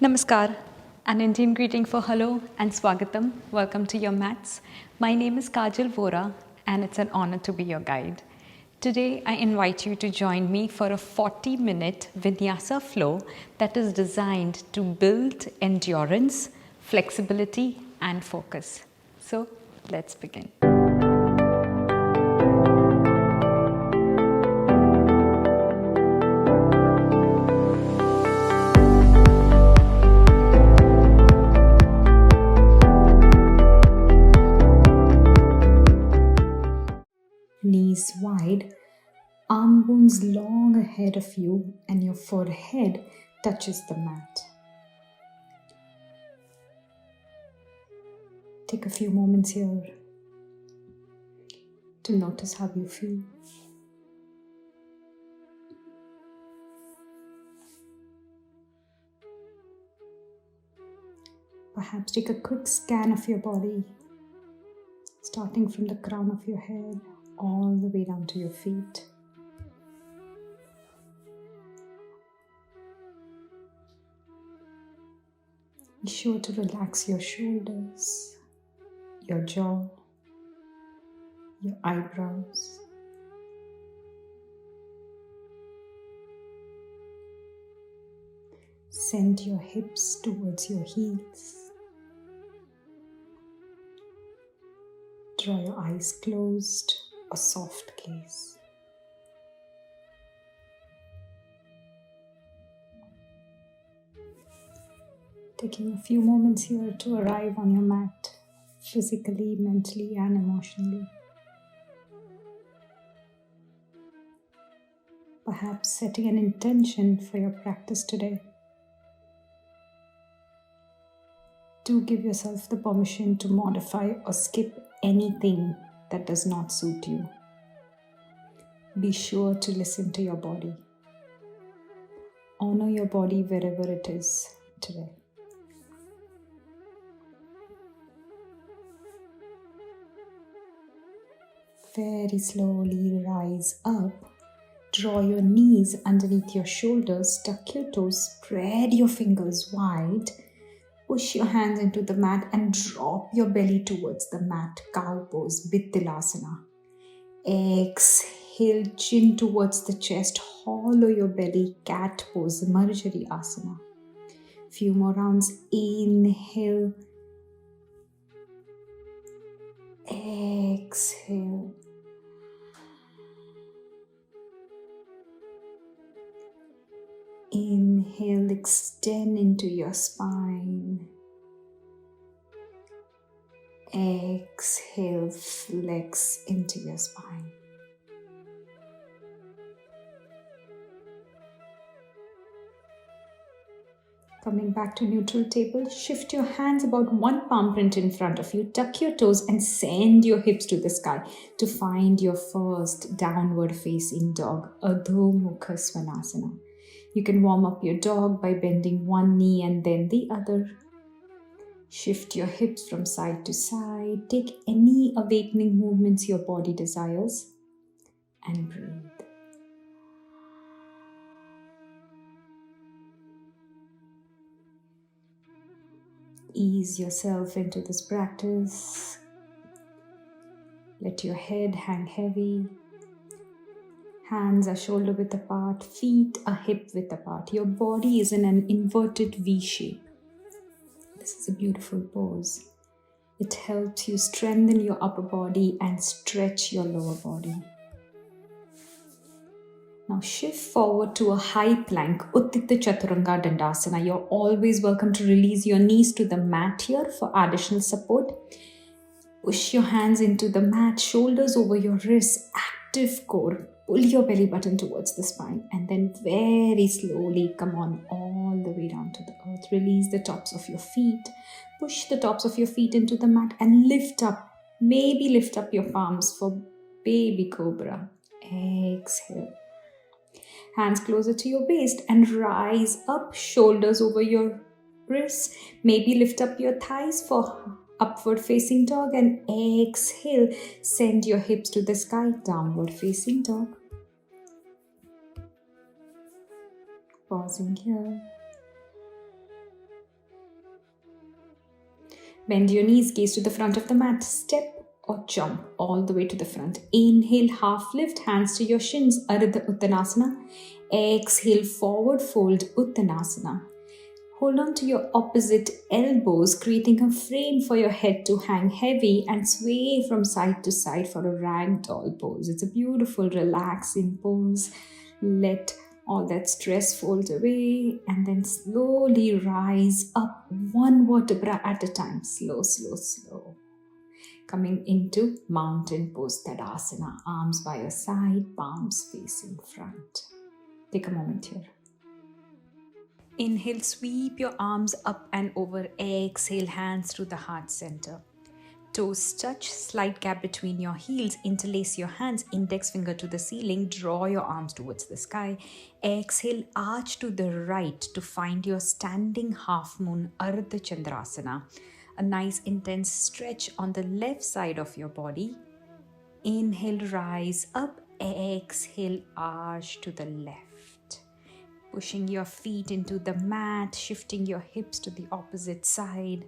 Namaskar, an Indian greeting for hello and swagatam. Welcome to your mats. My name is Kajal Vora and it's an honor to be your guide. Today I invite you to join me for a 40-minute Vinyasa Flow that is designed to build endurance, flexibility and focus. So let's begin. Knees wide, arm bones long ahead of you, and your forehead touches the mat. Take a few moments here to notice how you feel. Perhaps take a quick scan of your body, starting from the crown of your head all the way down to your feet. Be sure to relax your shoulders, your jaw, your eyebrows. Send your hips towards your heels. Draw your eyes closed, a soft gaze. Taking a few moments here to arrive on your mat, physically, mentally, and emotionally. Perhaps setting an intention for your practice today. Do give yourself the permission to modify or skip anything that does not suit you. Be sure to listen to your body. Honor your body wherever it is today. Very slowly rise up. Draw your knees underneath your shoulders, tuck your toes, spread your fingers wide. Push your hands into the mat and drop your belly towards the mat. Cow pose, Balasana. Exhale, chin towards the chest. Hollow your belly, cat pose, Marjari Asana. Few more rounds. Inhale. Exhale. Inhale, extend into your spine. Exhale, flex into your spine. Coming back to neutral table, shift your hands about one palm print in front of you, tuck your toes and send your hips to the sky to find your first downward facing dog, Adho Mukha Svanasana. You can warm up your dog by bending one knee and then the other. Shift your hips from side to side. Take any awakening movements your body desires and breathe. Ease yourself into this practice. Let your head hang heavy. Hands are shoulder width apart, feet are hip width apart. Your body is in an inverted V shape. This is a beautiful pose. It helps you strengthen your upper body and stretch your lower body. Now shift forward to a high plank, Untitled Chaturanga Dandasana. You're always welcome to release your knees to the mat here for additional support. Push your hands into the mat, shoulders over your wrists, active core. Pull your belly button towards the spine and then very slowly come on all the way down to the earth. Release the tops of your feet. Push the tops of your feet into the mat and lift up. Maybe lift up your palms for baby cobra. Exhale. Hands closer to your waist and rise up, shoulders over your wrists. Maybe lift up your thighs for upward facing dog and exhale. Send your hips to the sky, downward facing dog. Pausing here. Bend your knees, gaze to the front of the mat. Step or jump all the way to the front. Inhale, half lift, hands to your shins, Ardha Uttanasana. Exhale, forward fold, Uttanasana. Hold on to your opposite elbows, creating a frame for your head to hang heavy and sway from side to side for a ragdoll pose. It's a beautiful, relaxing pose. Let all that stress fold away and then slowly rise up one vertebra at a time. Slow, slow, slow. Coming into mountain pose, Tadasana. Arms by your side, palms facing front. Take a moment here. Inhale, sweep your arms up and over. Exhale, hands to the heart center. Toes touch, slight gap between your heels. Interlace your hands, index finger to the ceiling. Draw your arms towards the sky. Exhale, arch to the right to find your standing half moon, Ardha Chandrasana. A nice intense stretch on the left side of your body. Inhale, rise up. Exhale, arch to the left. Pushing your feet into the mat, shifting your hips to the opposite side.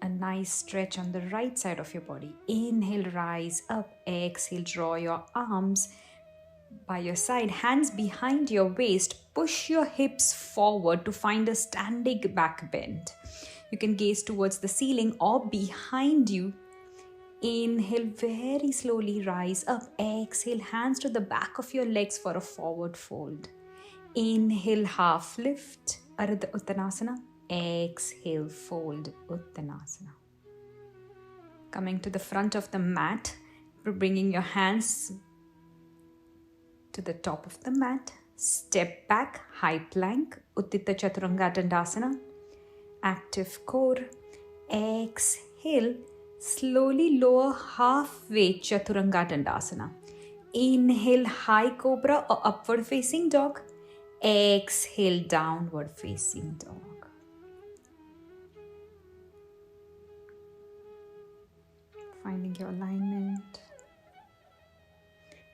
A nice stretch on the right side of your body. Inhale, rise up. Exhale, draw your arms by your side, hands behind your waist. Push your hips forward to find a standing back bend. You can gaze towards the ceiling or behind you. Inhale, very slowly rise up. Exhale, hands to the back of your legs for a forward fold. Inhale, half lift, Ardha Uttanasana. Exhale, fold, Uttanasana. Coming to the front of the mat, bringing your hands to the top of the mat. Step back, high plank, Untitled Chaturanga Dandasana. Active core. Exhale, slowly lower halfway, Chaturanga Dandasana. Inhale, high cobra or upward facing dog. Exhale, downward facing dog. Finding your alignment.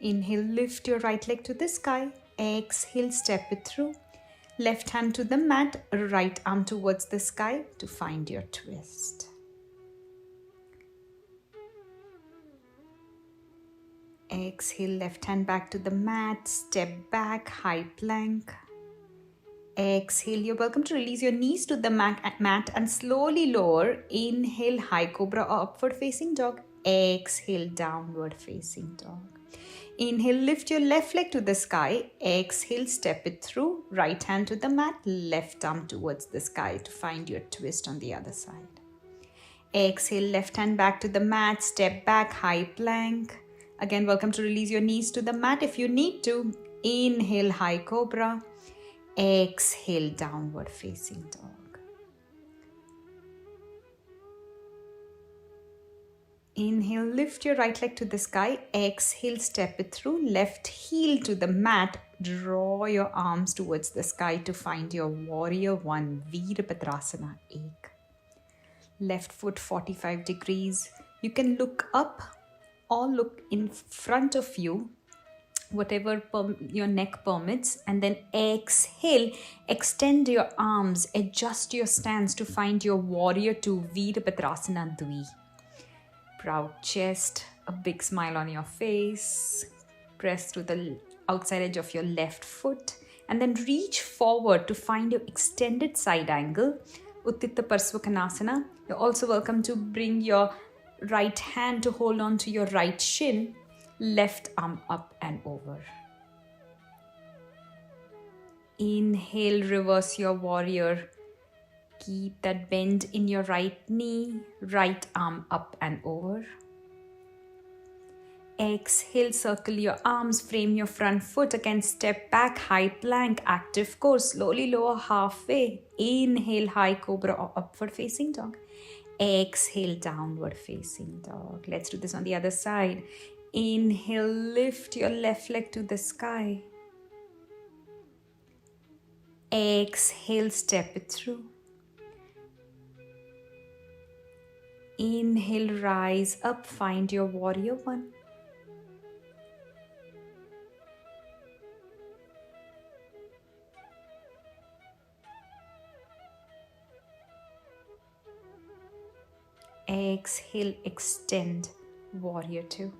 Inhale, lift your right leg to the sky. Exhale, step it through. Left hand to the mat, right arm towards the sky to find your twist. Exhale, left hand back to the mat, step back, high plank. Exhale, you're welcome to release your knees to the mat and slowly lower. Inhale, high cobra or upward facing dog. Exhale, downward facing dog. Inhale, lift your left leg to the sky. Exhale, step it through. Right hand to the mat, left arm towards the sky to find your twist on the other side. Exhale, left hand back to the mat, step back, high plank. Again, welcome to release your knees to the mat if you need to. Inhale, high cobra. Exhale, downward facing dog. Inhale, lift your right leg to the sky. Exhale, step it through. Left heel to the mat. Draw your arms towards the sky to find your warrior one, Virabhadrasana Ek. Left foot 45 degrees. You can look up or look in front of you, whatever your neck permits, and then exhale, extend your arms, adjust your stance to find your warrior two, Virabhadrasana Dvi. Proud chest, a big smile on your face. Press to the outside edge of your left foot and then reach forward to find your extended side angle, Utthita Parsvakonasana. You're also welcome to bring your right hand to hold on to your right shin, left arm up and over. Inhale, reverse your warrior. Keep that bend in your right knee, right arm up and over. Exhale, circle your arms, frame your front foot. Again, step back, high plank, active core. Slowly lower halfway. Inhale, high cobra or upward facing dog. Exhale, downward facing dog. Let's do this on the other side. Inhale, lift your left leg to the sky. Exhale, step it through. Inhale, rise up, find your warrior one. Exhale, extend, warrior two.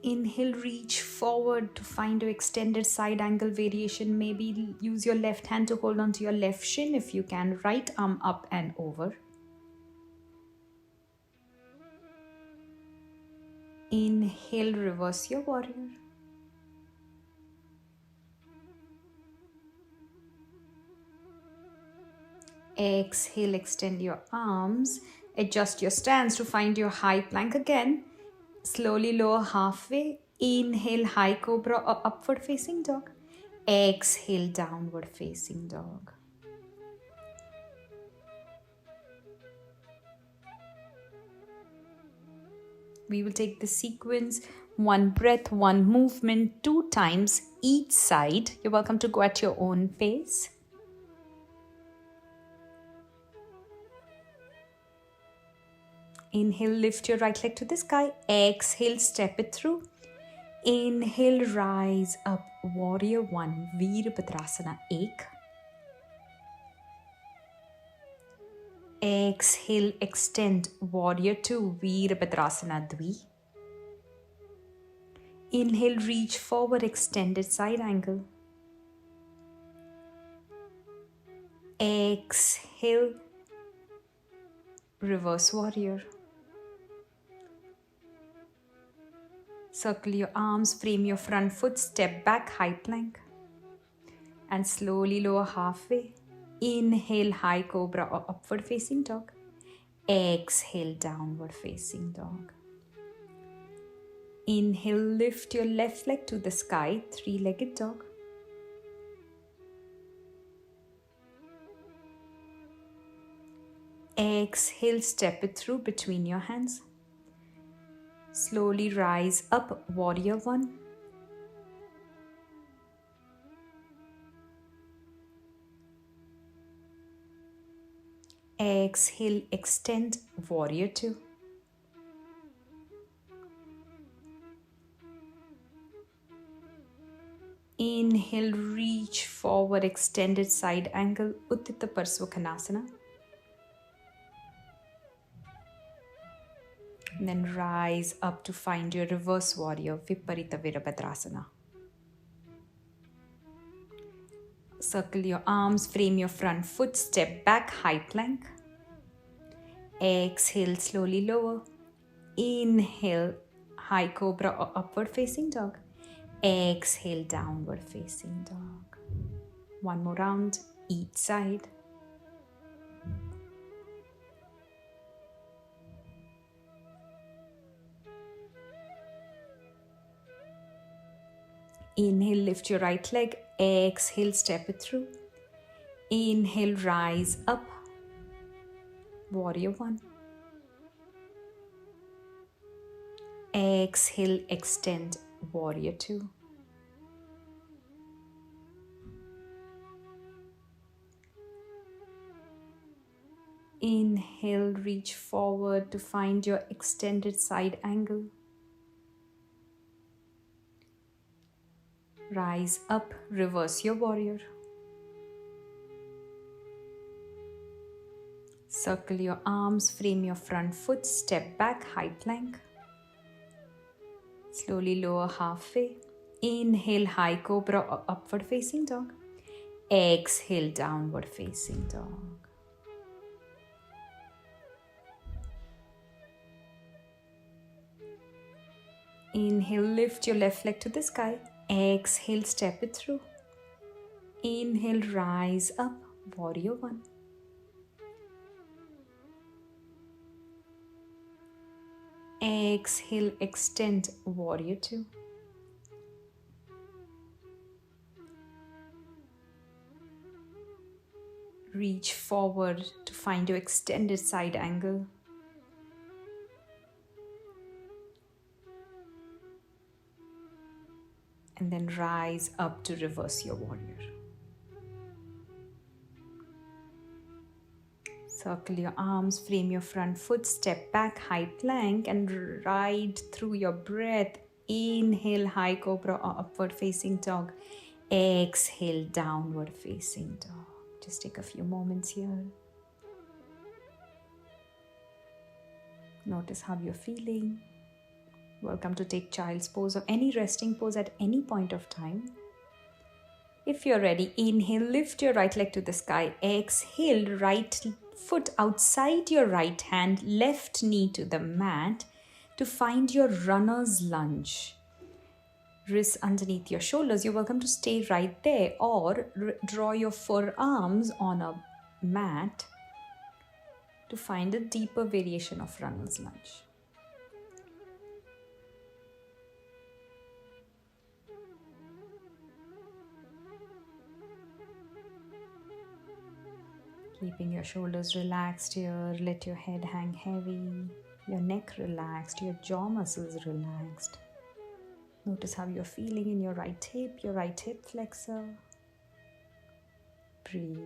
Inhale, reach forward to find your extended side angle variation. Maybe use your left hand to hold on to your left shin if you can. Right arm up and over. Inhale, reverse your warrior. Exhale, extend your arms. Adjust your stance to find your high plank again. Slowly lower halfway. Inhale, high cobra or upward facing dog. Exhale, downward facing dog. We will take the sequence, one breath, one movement, 2 times each side. You're welcome to go at your own pace. Inhale, lift your right leg to the sky. Exhale, step it through. Inhale, rise up, warrior one, Virabhadrasana 1. Exhale, extend, warrior two, Virabhadrasana 2. Inhale, reach forward, extended side angle. Exhale, reverse warrior. Circle your arms, frame your front foot, step back, high plank. And slowly lower halfway. Inhale, high cobra or upward facing dog. Exhale, downward facing dog. Inhale, lift your left leg to the sky, 3-legged dog. Exhale, step it through between your hands. Slowly rise up, warrior one. Exhale, extend, warrior two. Inhale, reach forward, extended side angle, Utthita Parsvakonasana. And then rise up to find your reverse warrior, Viparita Virabhadrasana. Circle your arms, frame your front foot, step back, high plank. Exhale, slowly lower. Inhale, high cobra or upward facing dog. Exhale, downward facing dog. One more round, each side. Inhale, lift your right leg. Exhale, step it through. Inhale, rise up. Warrior one. Exhale, extend. Warrior two. Inhale, reach forward to find your extended side angle. Rise up, reverse your warrior. Circle your arms, frame your front foot, step back, high plank. Slowly lower halfway. Inhale, high cobra or upward facing dog. Exhale, downward facing dog. Inhale, lift your left leg to the sky. Exhale, step it through. Inhale, rise up, warrior one. Exhale, extend, warrior two. Reach forward to find your extended side angle. And then rise up to reverse your warrior. Circle your arms, frame your front foot, step back, high plank, and ride through your breath. Inhale, high cobra or upward facing dog. Exhale, downward facing dog. Just take a few moments here. Notice how you're feeling. Welcome to take child's pose or any resting pose at any point of time. If you're ready, inhale, lift your right leg to the sky. Exhale, right foot outside your right hand, left knee to the mat to find your runner's lunge. Wrists underneath your shoulders. You're welcome to stay right there or draw your forearms on a mat to find a deeper variation of runner's lunge. Keeping your shoulders relaxed here, let your head hang heavy, your neck relaxed, your jaw muscles relaxed. Notice how you're feeling in your right hip flexor. Breathe.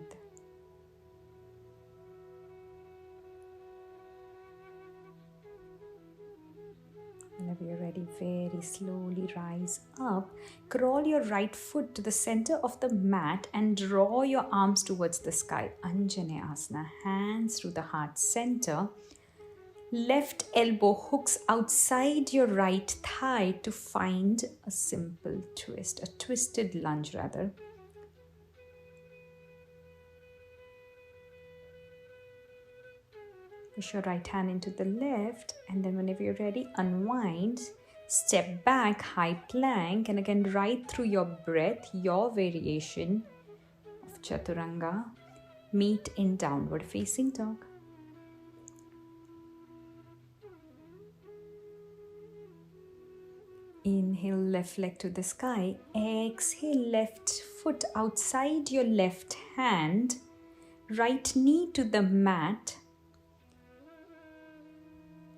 Whenever you're ready, very slowly rise up. Crawl your right foot to the center of the mat and draw your arms towards the sky. Anjaneyasana, hands through the heart center. Left elbow hooks outside your right thigh to find a simple twist, a twisted lunge rather. Push your right hand into the left, and then whenever you're ready, unwind, step back, high plank, and again right through your breath, your variation of Chaturanga, meet in downward facing dog. Inhale, left leg to the sky. Exhale, left foot outside your left hand, right knee to the mat.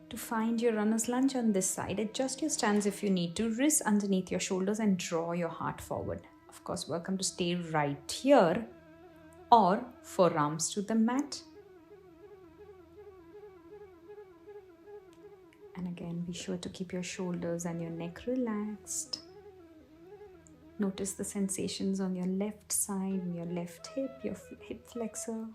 To find your runner's lunge on this side, adjust your stance if you need to, wrists underneath your shoulders and draw your heart forward. Of course, welcome to stay right here or forearms to the mat. And again, be sure to keep your shoulders and your neck relaxed. Notice the sensations on your left side, your left hip, your hip flexor.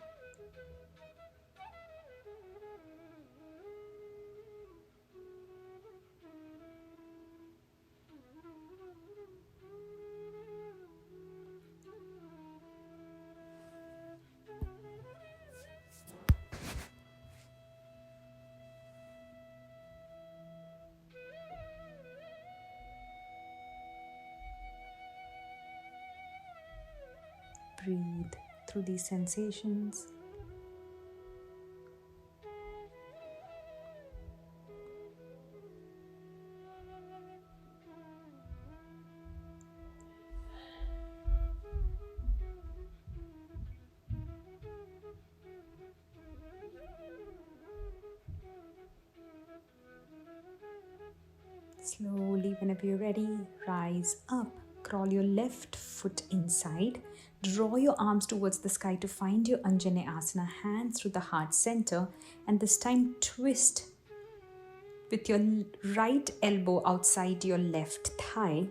Breathe through these sensations. Slowly, whenever you're ready, rise up. Crawl your left foot inside. Draw your arms towards the sky to find your Anjaneyasana, hands through the heart center. And this time twist with your right elbow outside your left thigh.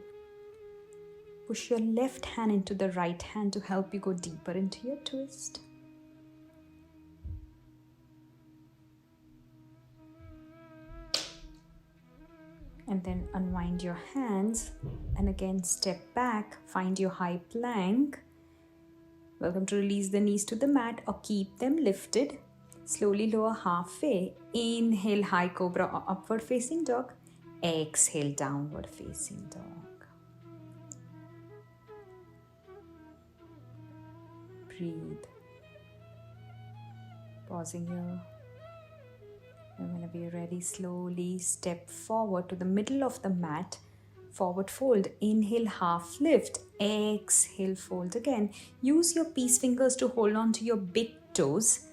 Push your left hand into the right hand to help you go deeper into your twist. And then unwind your hands and again step back, find your high plank. Welcome to release the knees to the mat or keep them lifted. Slowly lower halfway. Inhale, high cobra or upward facing dog. Exhale, downward facing dog. Breathe. Pausing here. And whenever you're ready, slowly step forward to the middle of the mat. Forward fold. Inhale, half lift. Exhale, fold again. Use your peace fingers to hold on to your big toes.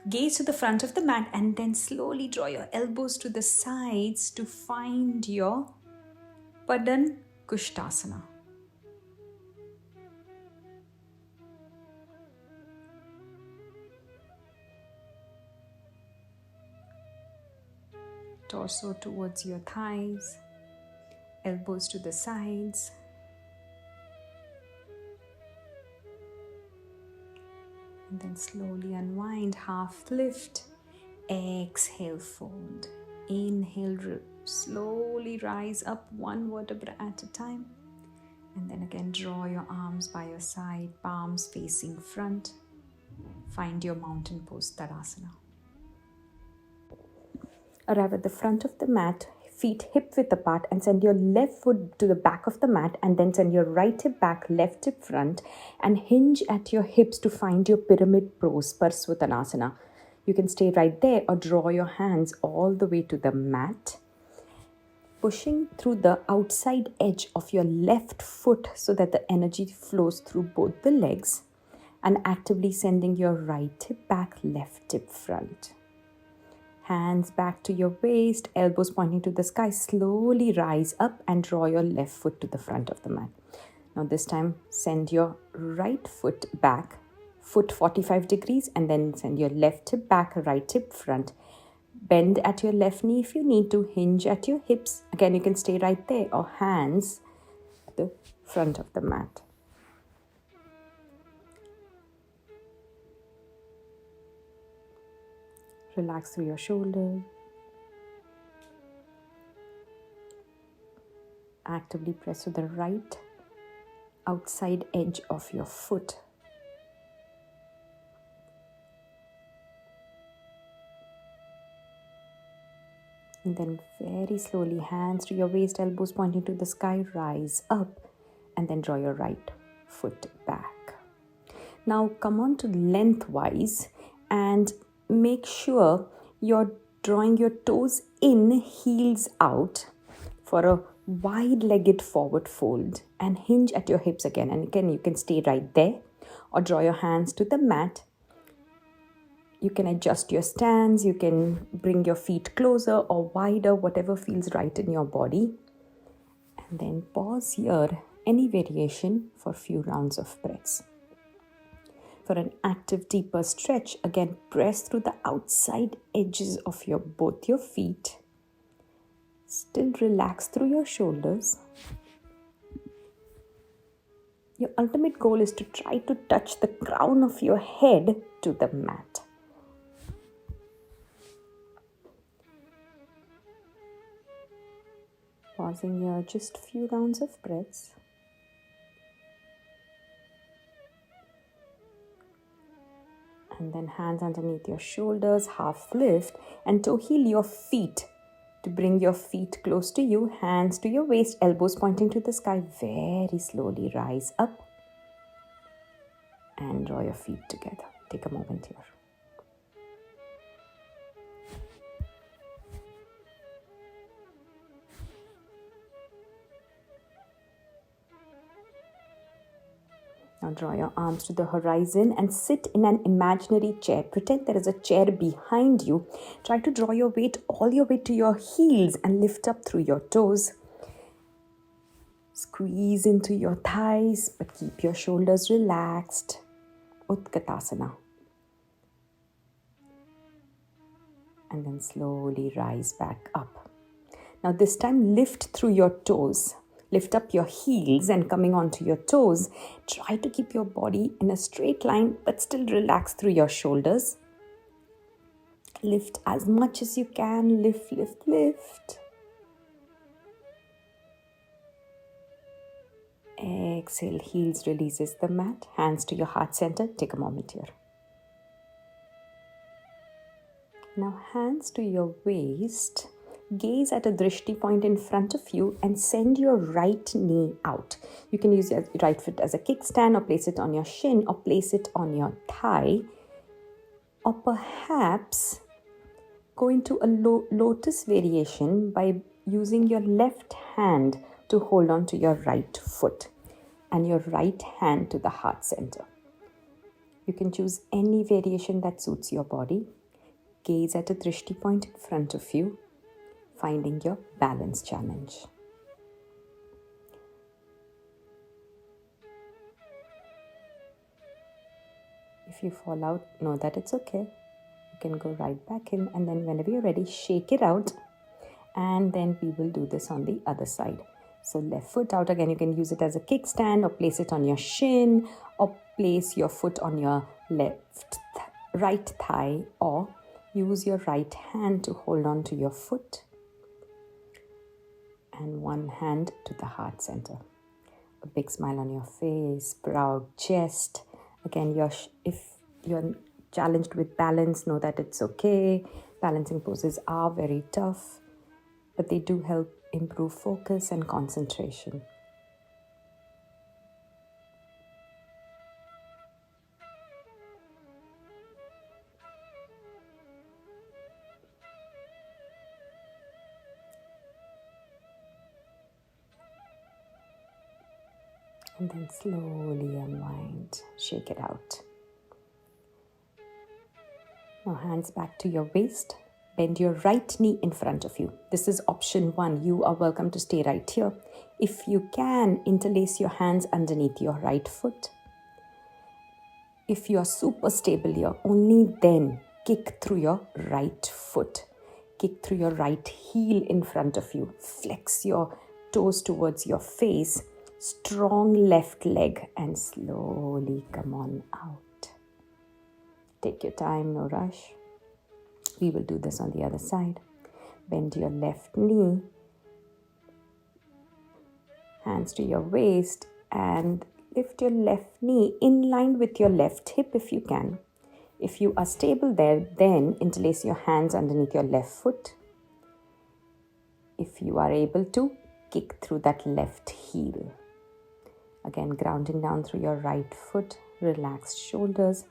Gaze to the front of the mat and then slowly draw your elbows to the sides to find your Padan Kushtasana. Torso towards your thighs, elbows to the sides. And then slowly unwind, half lift, exhale, fold. Inhale, slowly rise up one vertebra at a time. And then again, draw your arms by your side, palms facing front. Find your mountain pose, Tadasana. Arrive at the front of the mat, feet hip width apart, and send your left foot to the back of the mat, and then send your right hip back, left hip front, and hinge at your hips to find your pyramid pose, Parsvatanasana. You can stay right there or draw your hands all the way to the mat, pushing through the outside edge of your left foot so that the energy flows through both the legs, and actively sending your right hip back, left hip front. Hands back to your waist, elbows pointing to the sky. Slowly rise up and draw your left foot to the front of the mat. Now this time, send your right foot back, foot 45 degrees, and then send your left hip back, right hip front. Bend at your left knee if you need to, hinge at your hips. Again, you can stay right there or hands at the front of the mat. Relax through your shoulders. Actively press to the right outside edge of your foot. And then very slowly, hands to your waist, elbows pointing to the sky, rise up, and then draw your right foot back. Now come on to lengthwise and make sure you're drawing your toes in, heels out for a wide-legged forward fold, and hinge at your hips again. And again, you can stay right there or draw your hands to the mat. You can adjust your stance, you can bring your feet closer or wider, whatever feels right in your body. And then pause here, any variation for a few rounds of breaths. For an active, deeper stretch, again, press through the outside edges of both your feet. Still relax through your shoulders. Your ultimate goal is to try to touch the crown of your head to the mat. Pausing here, just a few rounds of breaths. And then hands underneath your shoulders, half lift, and toe heel your feet to bring your feet close to you, hands to your waist, elbows pointing to the sky. Very slowly rise up and draw your feet together. Take a moment here. Now draw your arms to the horizon and sit in an imaginary chair. Pretend there is a chair behind you. Try to draw your weight all your way to your heels and lift up through your toes. Squeeze into your thighs, but keep your shoulders relaxed. Utkatasana. And then slowly rise back up. Now this time lift through your toes. Lift up your heels and coming onto your toes. Try to keep your body in a straight line, but still relax through your shoulders. Lift as much as you can. Lift, lift, lift. Exhale, heels releases the mat. Hands to your heart center. Take a moment here. Now hands to your waist. Gaze at a drishti point in front of you and send your right knee out. You can use your right foot as a kickstand or place it on your shin or place it on your thigh. Or perhaps go into a lotus variation by using your left hand to hold on to your right foot and your right hand to the heart center. You can choose any variation that suits your body. Gaze at a drishti point in front of you, finding your balance challenge. If you fall out, know that it's okay. You can go right back in, and then whenever you're ready, shake it out, and then we will do this on the other side. So left foot out again. You can use it as a kickstand or place it on your shin or place your foot on your right thigh or Use your right hand to hold on to your foot and one hand to the heart center. A big smile on your face, proud chest. Again, if you're challenged with balance, know that it's okay. Balancing poses are very tough, but they do help improve focus and concentration. And then slowly unwind, shake it out. Now hands back to your waist. Bend your right knee in front of you. This is option 1. You are welcome to stay right here. If you can, interlace your hands underneath your right foot. If you are super stable here, only then kick through your right foot. Kick through your right heel in front of you. Flex your toes towards your face. Strong left leg and slowly come on out. Take your time, no rush. We will do this on the other side. Bend your left knee, hands to your waist, and lift your left knee in line with your left hip if you can. If you are stable there, then interlace your hands underneath your left foot. If you are able to, kick through that left heel. Again, grounding down through your right foot, relaxed shoulders.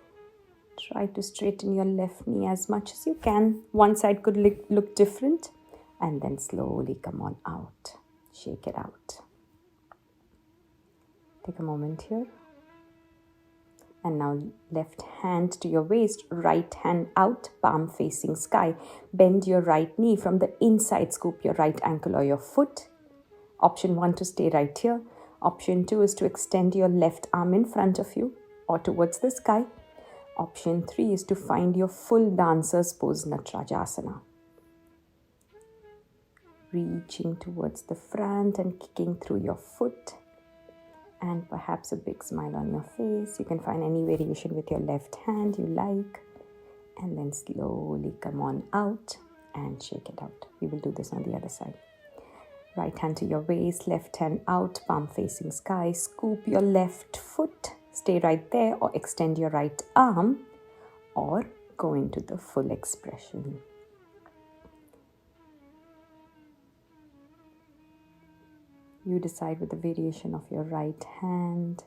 Try to straighten your left knee as much as you can. One side could look different. And then slowly come on out. Shake it out. Take a moment here. And now left hand to your waist, right hand out, palm facing sky. Bend your right knee from the inside, scoop your right ankle or your foot. Option 1 to stay right here. Option 2 is to extend your left arm in front of you or towards the sky. Option 3 is to find your full dancer's pose, Tadasana. Reaching towards the front and kicking through your foot. And perhaps a big smile on your face. You can find any variation with your left hand you like. And then slowly come on out and shake it out. We will do this on the other side. Right hand to your waist, left hand out, palm facing sky. Scoop your left foot. Stay right there or extend your right arm or go into the full expression. You decide with the variation of your right hand.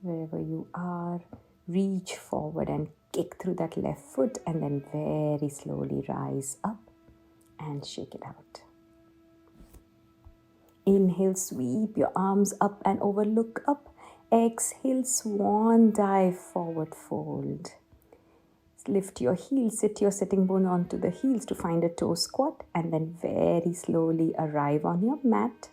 Wherever you are, reach forward and kick through that left foot and then very slowly rise up and shake it out. Inhale, sweep your arms up and over, look up. Exhale, swan dive, forward fold. Lift your heels, sit your sitting bone onto the heels to find a toe squat and then very slowly arrive on your mat.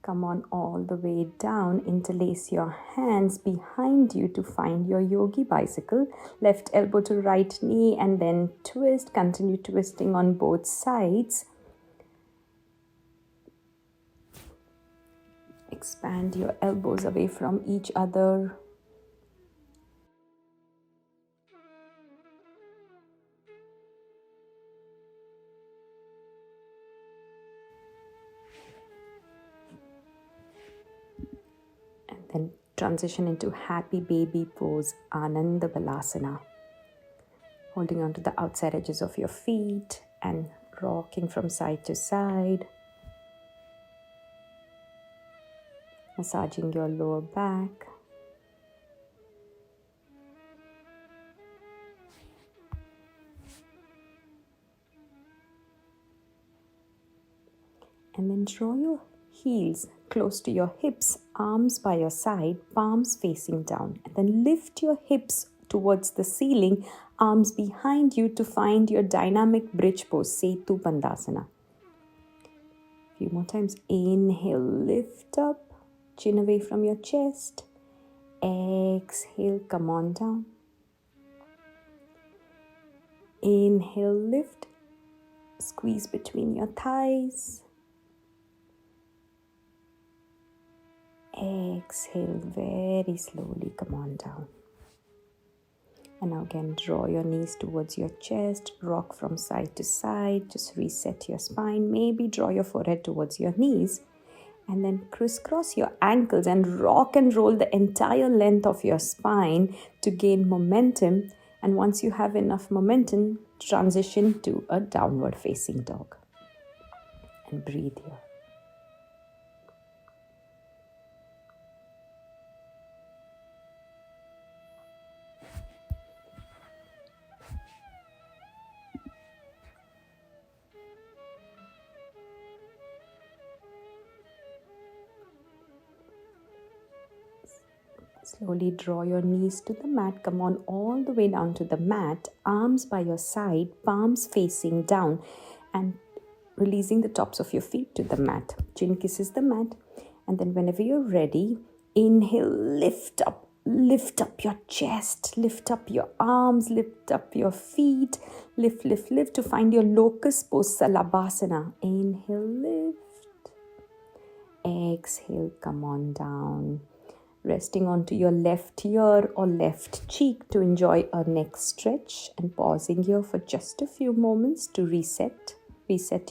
Come on all the way down, interlace your hands behind you to find your yogi bicycle. Left elbow to right knee and then twist, continue twisting on both sides. Expand your elbows away from each other. Then transition into happy baby pose, Ananda Balasana. Holding on to the outside edges of your feet and rocking from side to side. Massaging your lower back. And then draw your heels close to your hips, arms by your side, palms facing down. And then lift your hips towards the ceiling, arms behind you to find your dynamic bridge pose, Setu Bandhasana. A few more times. Inhale, lift up, chin away from your chest. Exhale, come on down. Inhale, lift, squeeze between your thighs. Exhale, very slowly come on down. And now again, draw your knees towards your chest, rock from side to side, just reset your spine, maybe draw your forehead towards your knees, and then crisscross your ankles and rock and roll the entire length of your spine to gain momentum. And once you have enough momentum, transition to a downward facing dog. And breathe here. Slowly draw your knees to the mat. Come on all the way down to the mat. Arms by your side, palms facing down, and releasing the tops of your feet to the mat. Chin kisses the mat. And then whenever you're ready, inhale, lift up your chest, lift up your arms, lift up your feet, lift to find your locust pose, Balasana. Inhale, lift. Exhale, come on down. Resting onto your left ear or left cheek to enjoy a neck stretch, and pausing here for just a few moments to reset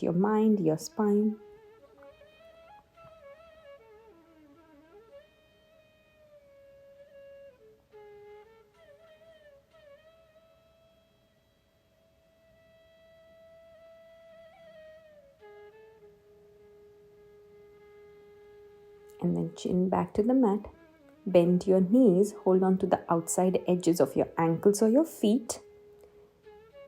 your mind, your spine. And then chin back to the mat. Bend your knees, hold on to the outside edges of your ankles or your feet.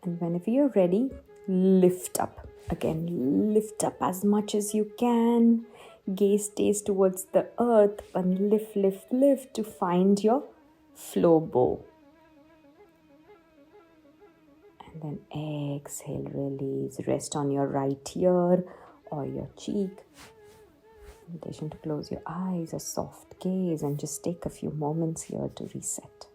And whenever you're ready, lift up. Again, lift up as much as you can. Gaze stays towards the earth, and lift to find your flow bow. And then exhale, release. Rest on your right ear or your cheek. Invitation to close your eyes, a soft gaze, and just take a few moments here to reset.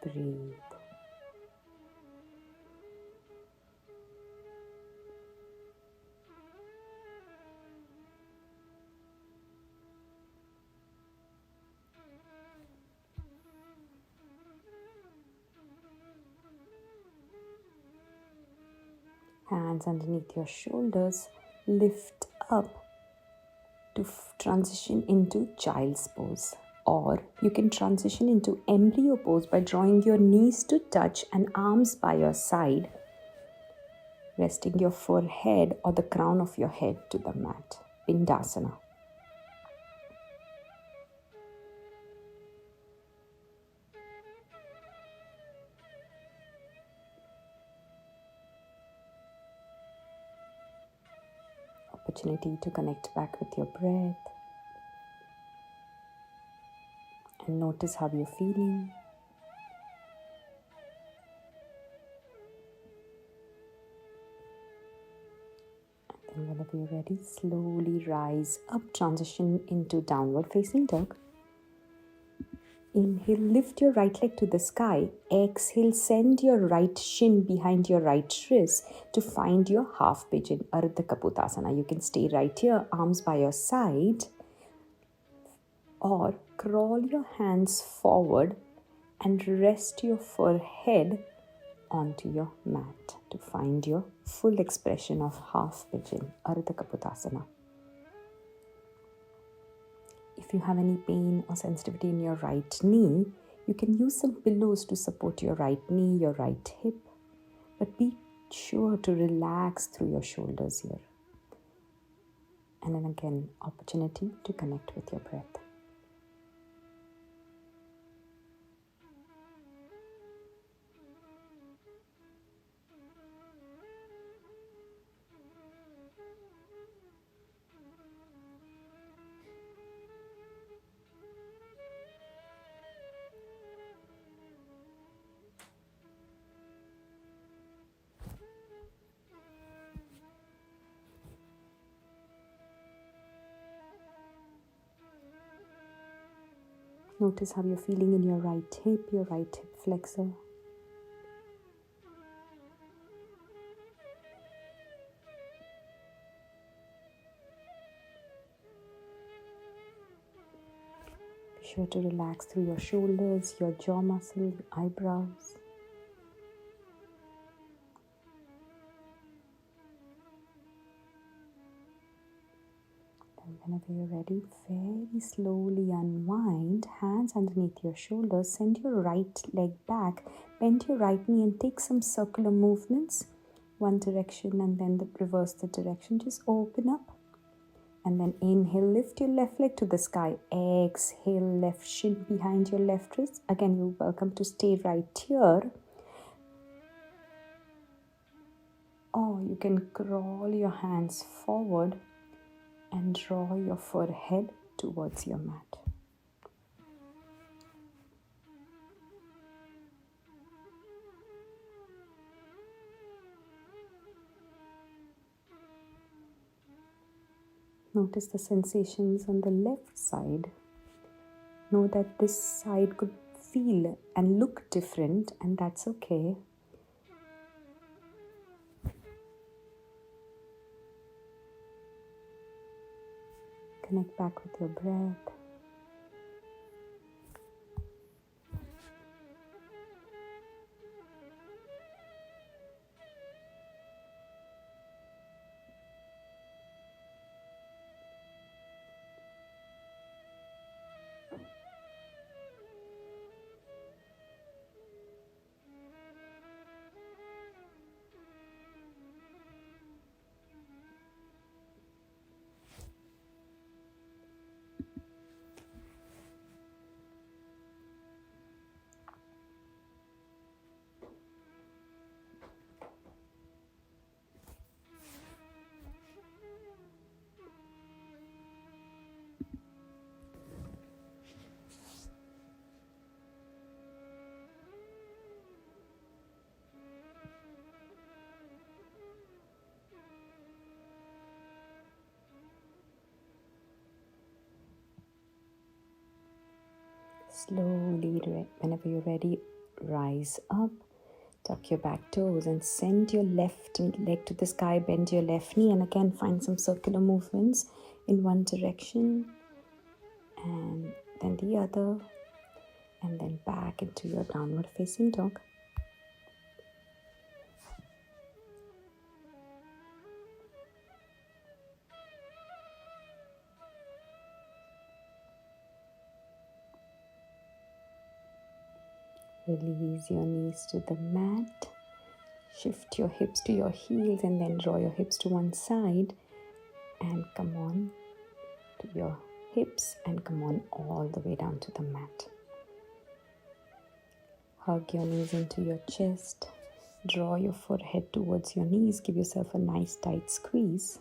Breathe. Hands underneath your shoulders, lift up to transition into child's pose. Or you can transition into embryo pose by drawing your knees to touch and arms by your side, resting your forehead or the crown of your head to the mat. Pindasana. Opportunity to connect back with your breath and notice how you're feeling. And then whenever you're ready, slowly rise up, transition into downward facing dog. Inhale, lift your right leg to the sky. Exhale, send your right shin behind your right wrist to find your half pigeon, Ardha Kapotasana. You can stay right here, arms by your side, or crawl your hands forward and rest your forehead onto your mat to find your full expression of half pigeon, Ardha Kapotasana. If you have any pain or sensitivity in your right knee, you can use some pillows to support your right knee, your right hip. But be sure to relax through your shoulders here. And then again, opportunity to connect with your breath. Notice how you're feeling in your right hip flexor. Be sure to relax through your shoulders, your jaw muscle, your eyebrows. And whenever you're ready, very slowly unwind, hands underneath your shoulders, send your right leg back, bend your right knee and take some circular movements, one direction and then reverse the direction. Just open up and then inhale, lift your left leg to the sky. Exhale, left shin behind your left wrist. Again, you're welcome to stay right here. Or you can crawl your hands forward and draw your forehead towards your mat. Notice the sensations on the left side. Know that this side could feel and look different, and that's okay. Connect back with your breath. Slowly, whenever you're ready, rise up, tuck your back toes and send your left leg to the sky, bend your left knee and again find some circular movements in one direction and then the other and then back into your downward facing dog. Release your knees to the mat. Shift your hips to your heels and then draw your hips to one side and come on to your hips and come on all the way down to the mat. Hug your knees into your chest. Draw your forehead towards your knees. Give yourself a nice tight squeeze.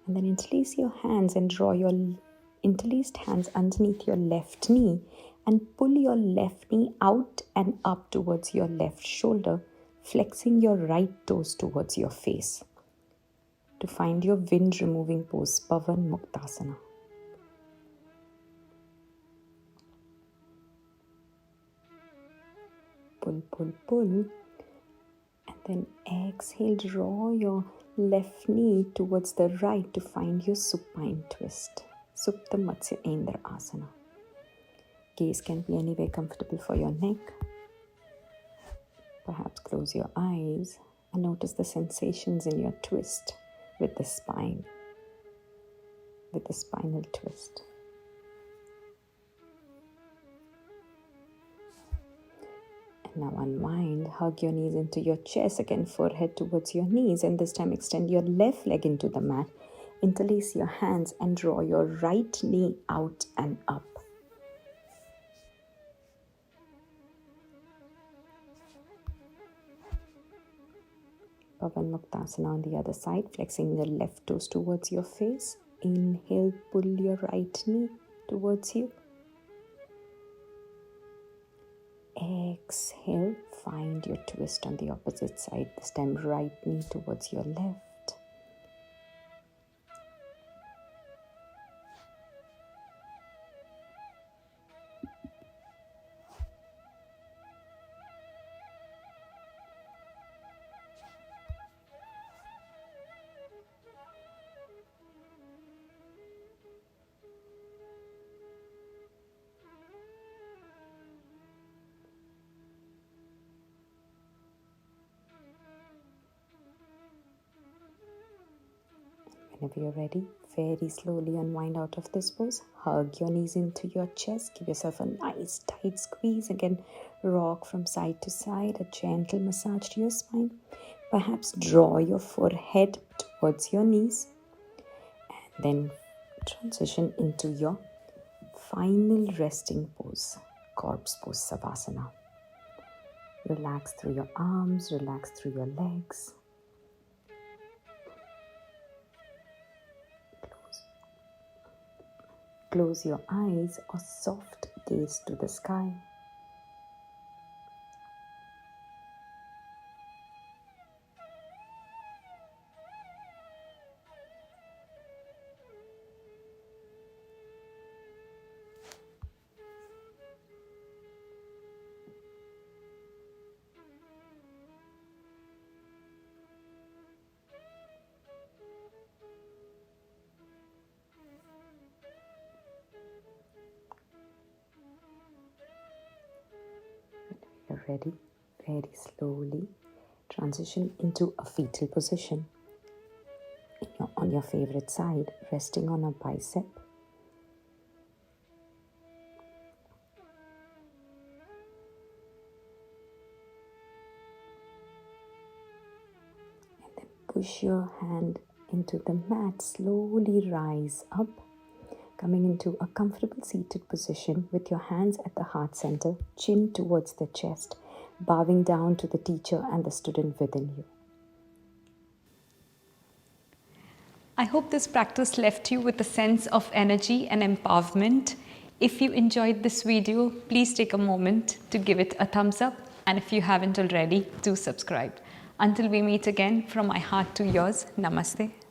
And then interlace your hands and draw your interlaced hands underneath your left knee and pull your left knee out and up towards your left shoulder, flexing your right toes towards your face to find your wind removing pose, Pavan Muktasana. Pull, pull, pull. And then exhale, draw your left knee towards the right to find your supine twist, Supta Matsya Indra Asana. Gaze can be anywhere comfortable for your neck. Perhaps close your eyes and notice the sensations in your twist with the spine, with the spinal twist. And now unwind, hug your knees into your chest, again forehead towards your knees, and this time extend your left leg into the mat. Interlace your hands and draw your right knee out and up. Pavan Muktasana on the other side, flexing your left toes towards your face. Inhale, pull your right knee towards you. Exhale, find your twist on the opposite side. This time right knee towards your left. Whenever you're ready, very slowly unwind out of this pose. Hug your knees into your chest. Give yourself a nice tight squeeze. Again, rock from side to side, a gentle massage to your spine. Perhaps draw your forehead towards your knees. And then transition into your final resting pose, corpse pose, Savasana. Relax through your arms, relax through your legs. Close your eyes or soft gaze to the sky. You're ready, very slowly transition into a fetal position. On your favorite side, resting on a bicep. And then push your hand into the mat, slowly rise up, coming into a comfortable seated position with your hands at the heart center, chin towards the chest, bowing down to the teacher and the student within you. I hope this practice left you with a sense of energy and empowerment. If you enjoyed this video, please take a moment to give it a thumbs up. And if you haven't already, do subscribe. Until we meet again, from my heart to yours, Namaste.